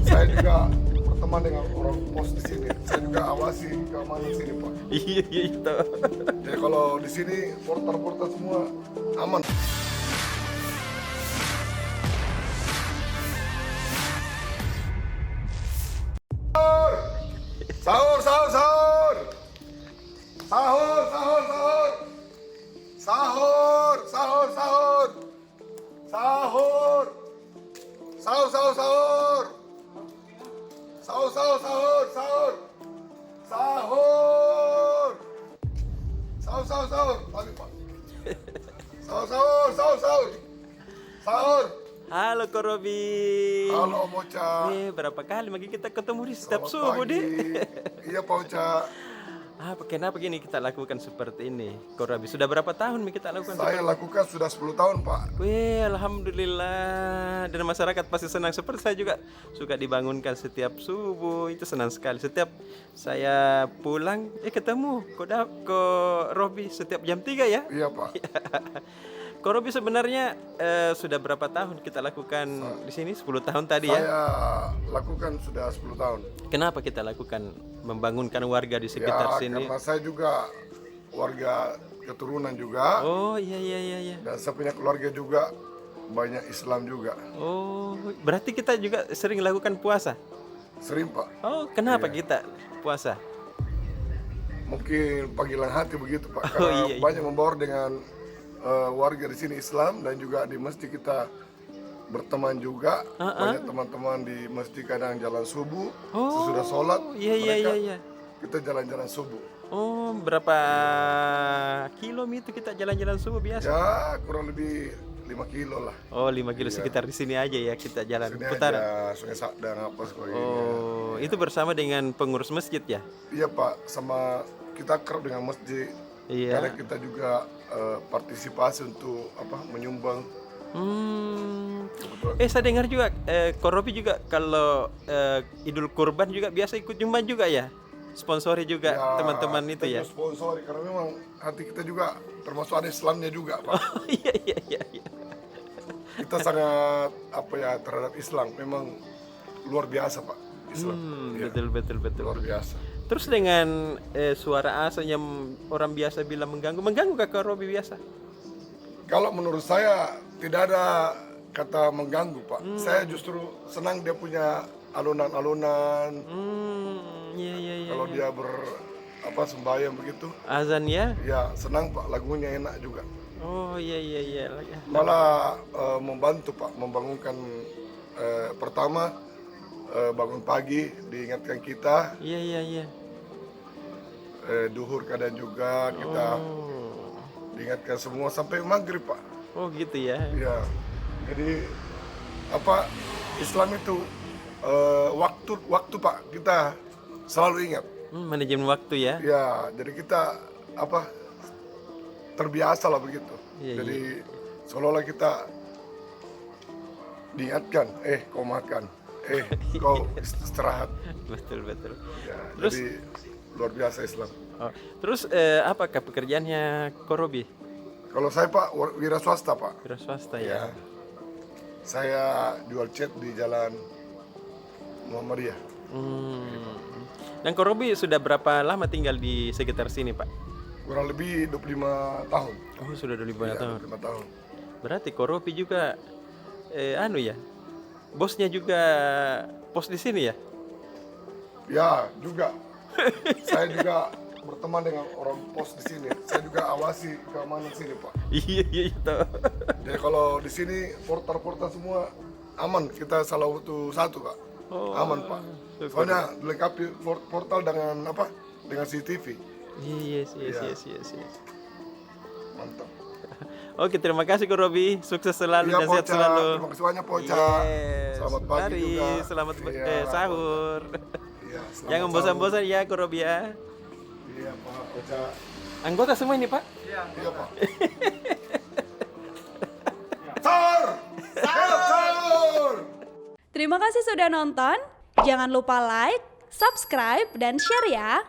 Saya juga berteman dengan orang pos di sini. Saya juga awasi keamanan sini, Pak. Iya itu. Jadi kalau di sini portal-portal semua aman. Sahur, sahur, sahur. Sahur, sahur, sahur. Sahur, sahur, sahur. Sahur. Sahur, sahur, sahur. Sahur, sahur, sahur, sahur. Sahur. Sahur, sahur, sahur. Balik, Pak. Sahur, sahur, sahur, sahur. Sahur. Halo Ko Robi. Halo, Om Ocha. Berapa kali lagi kita ketemu di setiap Selamat subuh pagi. deh. Iya, Pak Ocha. Kenapa gini kita lakukan seperti ini, Ko Robi? Sudah berapa tahun kita lakukan? Saya lakukan sudah 10 tahun, Pak. Wih, alhamdulillah. Dan masyarakat pasti senang. Seperti saya juga suka dibangunkan setiap subuh. Itu senang sekali. Setiap saya pulang, ketemu Ko Robi setiap jam 3 ya. Iya, Pak. Ko Robi sebenarnya sudah berapa tahun kita lakukan di sini? 10 tahun tadi ya. Saya lakukan sudah 10 tahun. Kenapa kita lakukan membangunkan warga di sekitar sini? Karena saya juga warga keturunan juga. Oh iya. Dan saya punya keluarga juga banyak Islam juga. Oh, berarti kita juga sering lakukan puasa. Sering, Pak. Oh, kenapa kita puasa? Mungkin panggilan hati begitu, Pak. Oh, Karena iya. banyak membaur dengan warga di sini Islam, dan juga di masjid kita berteman juga. Banyak teman-teman di masjid kadang jalan subuh. Sesudah sholat, Iya. kita jalan-jalan subuh. Oh, berapa kilometer kita jalan-jalan subuh biasa? Ya, kurang lebih 5 kilo lah. Oh, 5 kilo sekitar di sini aja ya kita jalan Sini putaran. aja, Sungai Sadang apa sebagainya. Oh, itu bersama dengan pengurus masjid ya? Iya, Pak, sama kita kerap dengan masjid. Iya. Karena kita juga partisipasi untuk menyumbang. Saya dengar juga Ko Robi juga kalau Idul Kurban juga biasa ikut nyumbang juga ya? Sponsori juga teman-teman itu ya? Sponsori, karena memang hati kita juga termasuk ada Islamnya juga, Pak. Oh, iya. Kita sangat terhadap Islam, memang luar biasa, Pak. Islam. Ya, Betul. luar biasa. Terus dengan suara azan yang orang biasa bilang mengganggu Ko Robi biasa? Kalau menurut saya tidak ada kata mengganggu, Pak. Saya justru senang dia punya alunan-alunan. Iya. Kalau dia sembahyang begitu. Azan ya? Ya, senang, Pak. Lagunya enak juga. Oh iya. Malah membantu, Pak, membangunkan pertama bangun pagi, diingatkan kita. Iya. Duhur kadang juga kita diingatkan semua sampai maghrib, Pak. Oh gitu ya. Ya, jadi Islam itu waktu, Pak, kita selalu ingat. Manajemen waktu ya? Ya, jadi kita terbiasa lah begitu. Iya. Jadi seolah-olah kita diingatkan, kau makan, kau istirahat. Betul. Ya, Terus? jadi luar biasa Islam. Oh, terus apakah pekerjaannya Ko Robi? Kalau saya, Pak, wira swasta, Pak. Wira swasta Ya. ya? Saya jual cat di Jalan Muhammadiyah. Dan Ko Robi sudah berapa lama tinggal di sekitar sini, Pak? Kurang lebih 25 tahun. Oh, sudah 25 tahun. 25 tahun. Berarti Ko Robi juga bosnya juga pos di sini ya? Ya, juga. Saya juga berteman dengan orang pos di sini. Saya juga awasi keamanan sini, Pak. Iya itu. Jadi kalau di sini portal-portal semua aman. Kita salah satu, Pak. Aman, Pak. Soalnya dilengkapi portal dengan dengan CCTV. Iya. Mantap. Oke, terima kasih Ko Robi. Sukses selalu dan sehat Pocha. selalu. Terima kasih banyak, Pocha. Yes. Selamat pagi Mari, juga. selamat Iya. sahur. Iya, selamat Jangan sahur. bosan-bosan ya Ko Robi ya. Iya, Pak. Pocha. Anggota semua ini, Pak? Iya, Pak. Sahur! Sahur! Terima kasih sudah nonton. Jangan lupa like, subscribe, dan share ya.